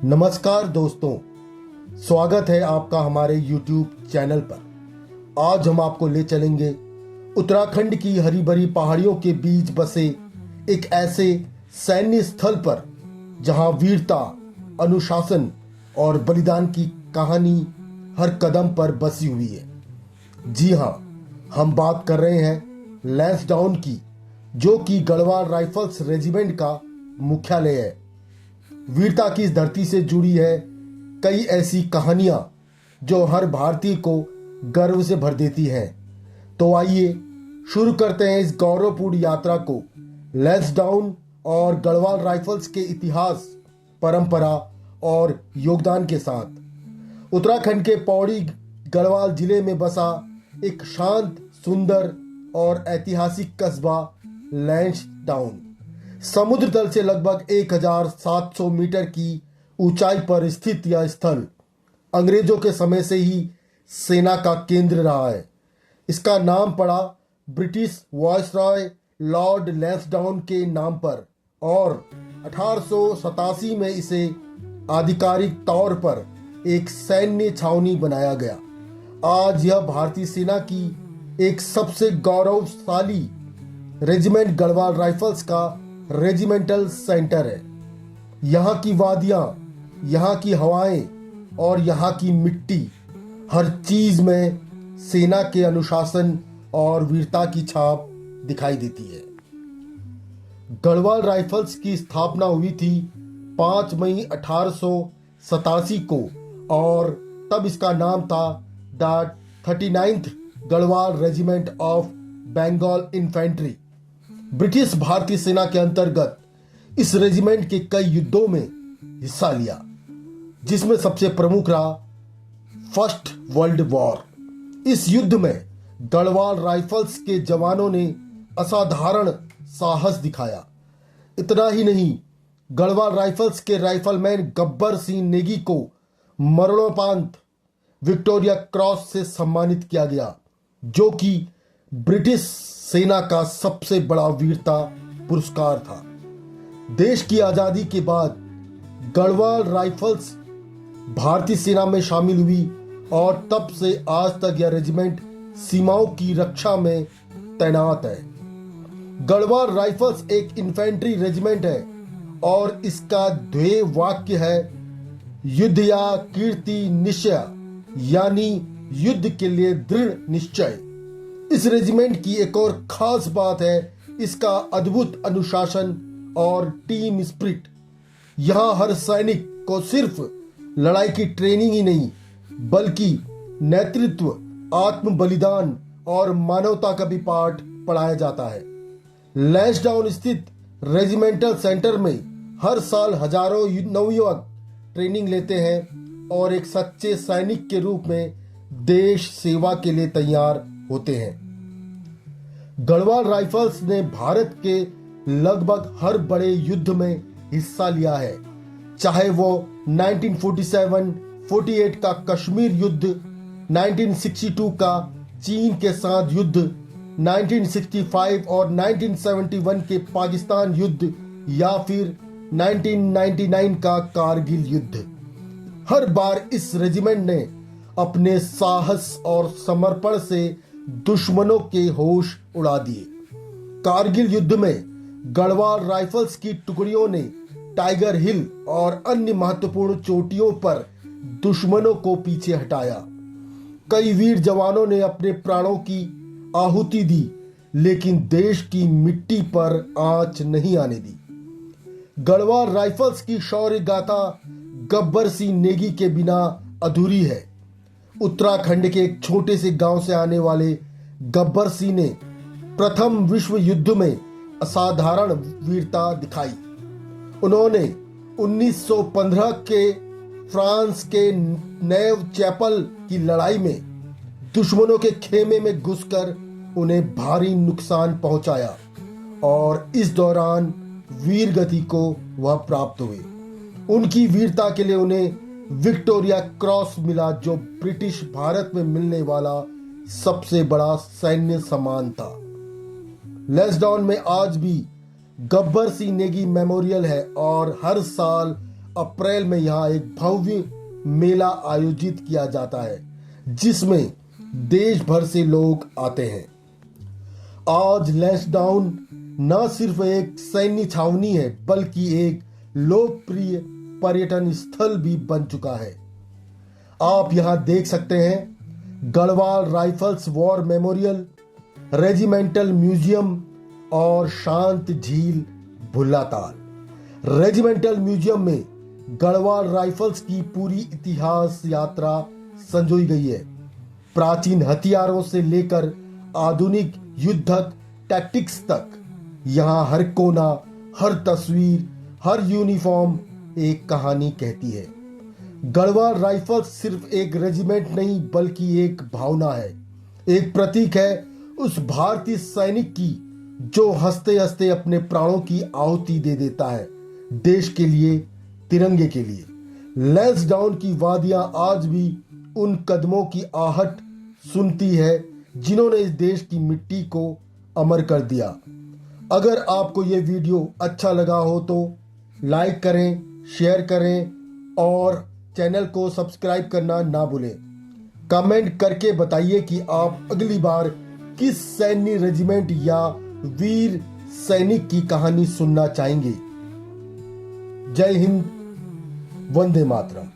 नमस्कार दोस्तों, स्वागत है आपका हमारे YouTube चैनल पर। आज हम आपको ले चलेंगे उत्तराखंड की हरी भरी पहाड़ियों के बीच बसे एक ऐसे सैन्य स्थल पर जहां वीरता, अनुशासन और बलिदान की कहानी हर कदम पर बसी हुई है। जी हां, हम बात कर रहे हैं लैंसडाउन की, जो कि गढ़वाल राइफल्स रेजिमेंट का मुख्यालय है। वीरता की इस धरती से जुड़ी है कई ऐसी कहानियां जो हर भारतीय को गर्व से भर देती हैं। तो आइए शुरू करते हैं इस गौरवपूर्ण यात्रा को लैंसडाउन और गढ़वाल राइफल्स के इतिहास, परंपरा और योगदान के साथ। उत्तराखंड के पौड़ी गढ़वाल जिले में बसा एक शांत, सुंदर और ऐतिहासिक कस्बा लैंसडाउन समुद्र तल से लगभग 1700 मीटर की ऊंचाई पर स्थित यह स्थल अंग्रेजों के समय से ही सेना का केंद्र रहा है। इसका नाम पड़ा ब्रिटिश वायसरॉय लॉर्ड लैंसडाउन के नाम पर और 1887 में इसे आधिकारिक तौर पर एक सैन्य छावनी बनाया गया। आज यह भारतीय सेना की एक सबसे गौरवशाली रेजिमेंट गढ़वाल राइफल्स का रेजिमेंटल सेंटर है। यहाँ की वादियाँ, यहाँ की हवाएं और यहाँ की मिट्टी, हर चीज में सेना के अनुशासन और वीरता की छाप दिखाई देती है। गढ़वाल राइफल्स की स्थापना हुई थी 5 मई 1887 को और तब इसका नाम था the 39th Garhwal regiment of Bengal infantry. British भारतीय सेना के अंतर्गत इस रेजिमेंट के कई युद्धों में हिस्सा लिया, जिसमें सबसे प्रमुख रहा फर्स्ट वर्ल्ड वॉर। इस युद्ध में गढ़वाल राइफल्स के जवानों ने असाधारण साहस दिखाया। इतना ही नहीं, गढ़वाल राइफल्स के राइफलमैन गब्बर सिंह नेगी को मरणोपरांत विक्टोरिया क्रॉस से सम्मानित किया गया, जो कि ब्रिटिश सेना का सबसे बड़ा वीरता पुरस्कार था। देश की आजादी के बाद गढ़वाल राइफल्स भारतीय सेना में शामिल हुई और तब से आज तक यह रेजिमेंट सीमाओं की रक्षा में तैनात है। गढ़वाल राइफल्स एक इन्फेंट्री रेजिमेंट है और इसका ध्येय वाक्य है युद्ध या कीर्ति निश्चय, यानी युद्ध के लिए दृढ़ निश्चय। इस रेजिमेंट की एक और खास बात है इसका अद्भुत अनुशासन और टीम स्पिरिट। यहाँ हर सैनिक को सिर्फ लड़ाई की ट्रेनिंग ही नहीं, बल्कि नेतृत्व, आत्म बलिदान और मानवता का भी पाठ पढ़ाया जाता है। लैंसडाउन स्थित रेजिमेंटल सेंटर में हर साल हजारों नवयुवक ट्रेनिंग लेते हैं और एक सच्चे सैनिक के रूप में देश सेवा के लिए तैयार होते हैं। गढ़वाल राइफल्स ने भारत के लगभग हर बड़े युद्ध में हिस्सा लिया है, चाहे वो 1947-48 का कश्मीर युद्ध, 1962 का चीन के साथ युद्ध, 1965 और 1971 के पाकिस्तान युद्ध या फिर 1999 का कारगिल युद्ध। हर बार इस रेजिमेंट ने अपने साहस और समर्पण से दुश्मनों के होश उड़ा दिए। कारगिल युद्ध में गढ़वाल राइफल्स की टुकड़ियों ने टाइगर हिल और अन्य महत्वपूर्ण चोटियों पर दुश्मनों को पीछे हटाया। कई वीर जवानों ने अपने प्राणों की आहुति दी, लेकिन देश की मिट्टी पर आंच नहीं आने दी। गढ़वाल राइफल्स की शौर्य गाथा गब्बर सिंह नेगी के बिना अधूरी है। उत्तराखंड के एक छोटे से गांव से आने वाले गब्बर सिंह ने प्रथम विश्व युद्ध में असाधारण वीरता दिखाई। उन्होंने 1915 के फ्रांस के नेव चैपल की लड़ाई में दुश्मनों के खेमे में घुसकर उन्हें भारी नुकसान पहुंचाया और इस दौरान वीर गति को वह प्राप्त हुए। उनकी वीरता के लिए उन्हें विक्टोरिया क्रॉस मिला, जो ब्रिटिश भारत में मिलने वाला सबसे बड़ा सैन्य सम्मान था। लैंसडाउन में आज भी गब्बर सिंह नेगी मेमोरियल है और हर साल अप्रैल में यहाँ एक भव्य मेला आयोजित किया जाता है जिसमें देश भर से लोग आते हैं। आज लैंसडाउन न सिर्फ एक सैन्य छावनी है बल्कि एक लोकप्रिय पर्यटन स्थल भी बन चुका है। आप यहां देख सकते हैं Garhwal rifles war memorial, regimental museum और शांत झील भुल्लाताल। रेजिमेंटल म्यूजियम में गढ़वाल राइफल्स की पूरी इतिहास यात्रा संजोई गई है। प्राचीन हथियारों से लेकर आधुनिक युद्धक टैक्टिक्स तक यहाँ हर कोना, हर तस्वीर, हर यूनिफॉर्म एक कहानी कहती है। गढ़वाल राइफल्स सिर्फ एक रेजिमेंट नहीं बल्कि एक भावना है, एक प्रतीक है उस भारतीय सैनिक की जो हंसते हंसते अपने प्राणों की आहुति दे देता है देश के लिए, तिरंगे के लिए। लैंसडाउन की वादियां आज भी उन कदमों की आहट सुनती है जिन्होंने इस देश की मिट्टी को अमर कर दिया। अगर आपको ये वीडियो अच्छा लगा हो तो लाइक करें, शेयर करें और चैनल को सब्सक्राइब करना ना भूलें। कमेंट करके बताइए कि आप अगली बार किस सैन्य रेजिमेंट या वीर सैनिक की कहानी सुनना चाहेंगे। जय हिंद, वंदे मातरम।